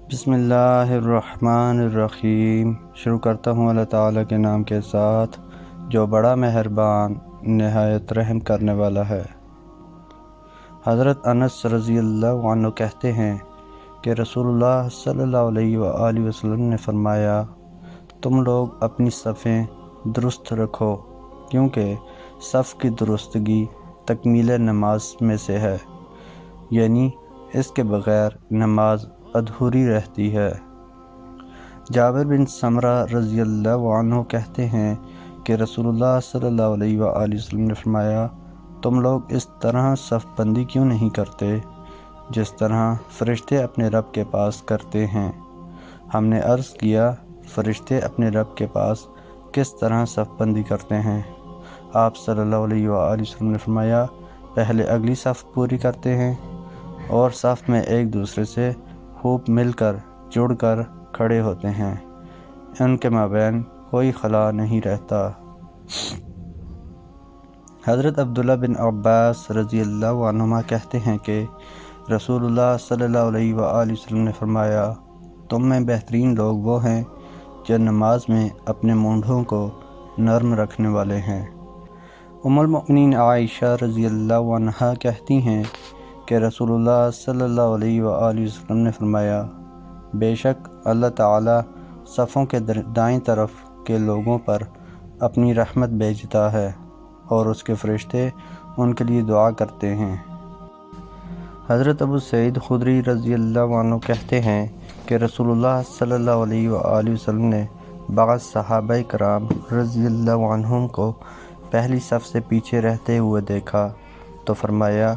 بسم اللہ الرحمن الرحیم۔ شروع کرتا ہوں اللہ تعالیٰ کے نام کے ساتھ جو بڑا مہربان نہایت رحم کرنے والا ہے۔ حضرت انس رضی اللہ عنہ کہتے ہیں کہ رسول اللہ صلی اللہ علیہ وآلہ وسلم نے فرمایا، تم لوگ اپنی صفیں درست رکھو کیونکہ صف کی درستگی تکمیل نماز میں سے ہے، یعنی اس کے بغیر نماز ادھوری رہتی ہے۔ جابر بن سمرہ رضی اللہ عنہ کہتے ہیں کہ رسول اللہ صلی اللہ علیہ وآلہ وسلم نے فرمایا، تم لوگ اس طرح صف بندی کیوں نہیں کرتے جس طرح فرشتے اپنے رب کے پاس کرتے ہیں؟ ہم نے عرض کیا، فرشتے اپنے رب کے پاس کس طرح صف بندی کرتے ہیں؟ آپ صلی اللہ علیہ وآلہ وسلم نے فرمایا، پہلے اگلی صف پوری کرتے ہیں اور صف میں ایک دوسرے سے خوب مل کر جڑ کر کھڑے ہوتے ہیں، ان کے مابین کوئی خلا نہیں رہتا۔ حضرت عبداللہ بن عباس رضی اللہ عنہما کہتے ہیں کہ رسول اللہ صلی اللہ علیہ وآلہ وسلم نے فرمایا، تم میں بہترین لوگ وہ ہیں جو نماز میں اپنے مونڈھوں کو نرم رکھنے والے ہیں۔ ام المؤمنین عائشہ رضی اللہ عنہا کہتی ہیں کہ رسول اللہ صلی اللہ علیہ وآلہ وسلم نے فرمایا، بے شک اللہ تعالیٰ صفوں کے دائیں طرف کے لوگوں پر اپنی رحمت بھیجتا ہے اور اس کے فرشتے ان کے لیے دعا کرتے ہیں۔ حضرت ابو سعید خدری رضی اللہ عنہ کہتے ہیں کہ رسول اللہ صلی اللہ علیہ وآلہ وسلم نے بعض صحابہ کرام رضی اللہ عنہم کو پہلی صف سے پیچھے رہتے ہوئے دیکھا تو فرمایا،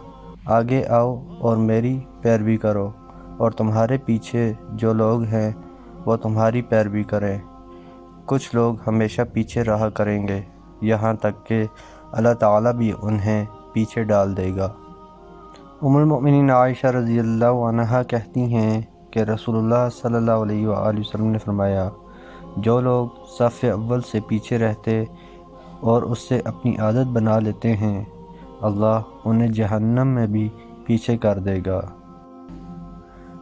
آگے آؤ اور میری پیروی کرو، اور تمہارے پیچھے جو لوگ ہیں وہ تمہاری پیروی کریں۔ کچھ لوگ ہمیشہ پیچھے رہا کریں گے یہاں تک کہ اللہ تعالیٰ بھی انہیں پیچھے ڈال دے گا۔ ام المؤمنین عائشہ رضی اللہ عنہا کہتی ہیں کہ رسول اللہ صلی اللہ علیہ وآلہ وسلم نے فرمایا، جو لوگ صف اول سے پیچھے رہتے اور اس سے اپنی عادت بنا لیتے ہیں، اللہ انہیں جہنم میں بھی پیچھے کر دے گا۔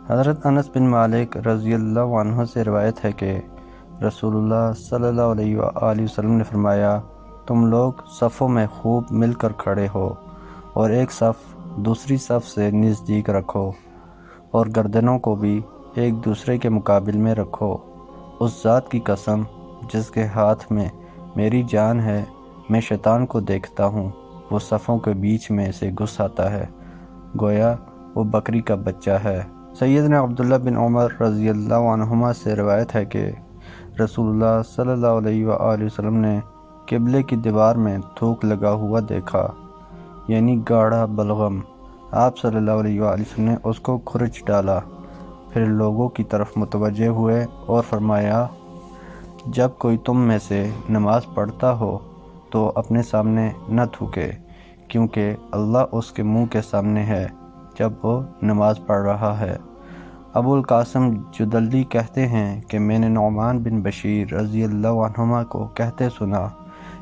حضرت انس بن مالک رضی اللہ عنہ سے روایت ہے کہ رسول اللہ صلی اللہ علیہ وآلہ وسلم نے فرمایا، تم لوگ صفوں میں خوب مل کر کھڑے ہو اور ایک صف دوسری صف سے نزدیک رکھو اور گردنوں کو بھی ایک دوسرے کے مقابل میں رکھو۔ اس ذات کی قسم جس کے ہاتھ میں میری جان ہے، میں شیطان کو دیکھتا ہوں، وہ صفوں کے بیچ میں سے گھس آتا ہے گویا وہ بکری کا بچہ ہے۔ سیدنا عبداللہ بن عمر رضی اللہ عنہما سے روایت ہے کہ رسول اللہ صلی اللہ علیہ وآلہ وسلم نے قبلے کی دیوار میں تھوک لگا ہوا دیکھا، یعنی گاڑھا بلغم۔ آپ صلی اللہ علیہ وآلہ وسلم نے اس کو کھرچ ڈالا، پھر لوگوں کی طرف متوجہ ہوئے اور فرمایا، جب کوئی تم میں سے نماز پڑھتا ہو تو اپنے سامنے نہ تھوکے، کیونکہ اللہ اس کے منہ کے سامنے ہے جب وہ نماز پڑھ رہا ہے۔ ابو القاسم جدلی کہتے ہیں کہ میں نے نعمان بن بشیر رضی اللہ عنہما کو کہتے سنا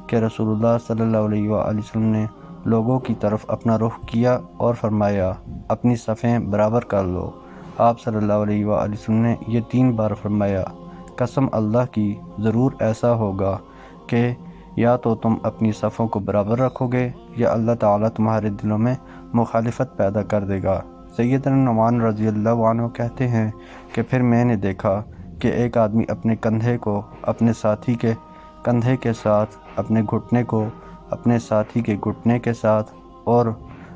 کہ رسول اللہ صلی اللہ علیہ وآلہ وسلم نے لوگوں کی طرف اپنا رخ کیا اور فرمایا، اپنی صفیں برابر کر لو۔ آپ صلی اللہ علیہ وآلہ وسلم نے یہ 3 بار فرمایا، قسم اللہ کی ضرور ایسا ہوگا کہ یا تو تم اپنی صفوں کو برابر رکھو گے یا اللہ تعالیٰ تمہارے دلوں میں مخالفت پیدا کر دے گا۔ سیدنا نعمان رضی اللہ عنہ کہتے ہیں کہ پھر میں نے دیکھا کہ ایک آدمی اپنے کندھے کو اپنے ساتھی کے کندھے کے ساتھ، اپنے گھٹنے کو اپنے ساتھی کے گھٹنے کے ساتھ اور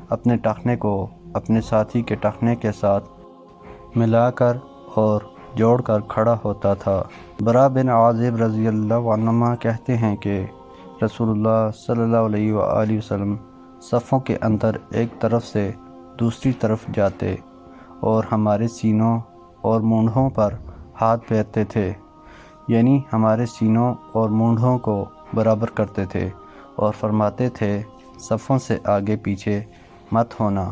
اپنے ٹخنے کو اپنے ساتھی کے ٹخنے کے ساتھ ملا کر اور جوڑ کر کھڑا ہوتا تھا۔ برا بن عازب رضی اللہ عنہما کہتے ہیں کہ رسول اللہ صلی اللہ علیہ وآلہ وسلم صفوں کے اندر ایک طرف سے دوسری طرف جاتے اور ہمارے سینوں اور مونڈھوں پر ہاتھ پھیرتے تھے، یعنی ہمارے سینوں اور مونڈھوں کو برابر کرتے تھے اور فرماتے تھے، صفوں سے آگے پیچھے مت ہونا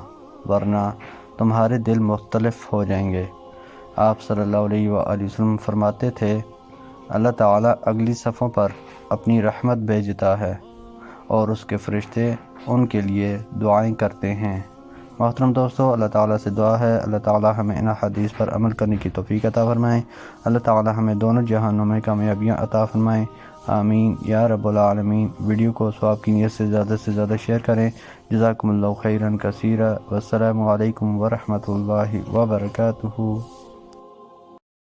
ورنہ تمہارے دل مختلف ہو جائیں گے۔ آپ صلی اللہ علیہ وآلہ وسلم فرماتے تھے، اللہ تعالیٰ اگلی صفوں پر اپنی رحمت بھیجتا ہے اور اس کے فرشتے ان کے لیے دعائیں کرتے ہیں محترم دوستو، اللہ تعالیٰ سے دعا ہے اللہ تعالیٰ ہمیں ان حدیث پر عمل کرنے کی توفیق عطا فرمائیں، اللہ تعالیٰ ہمیں دونوں جہانوں میں کامیابیاں عطا فرمائیں، آمین یا رب العالمین۔ ویڈیو کو ثواب کی نیت سے زیادہ شیئر کریں۔ جزاکم اللہ خیرا کثیرا، والسلام علیکم ورحمۃ اللہ وبرکاتہ۔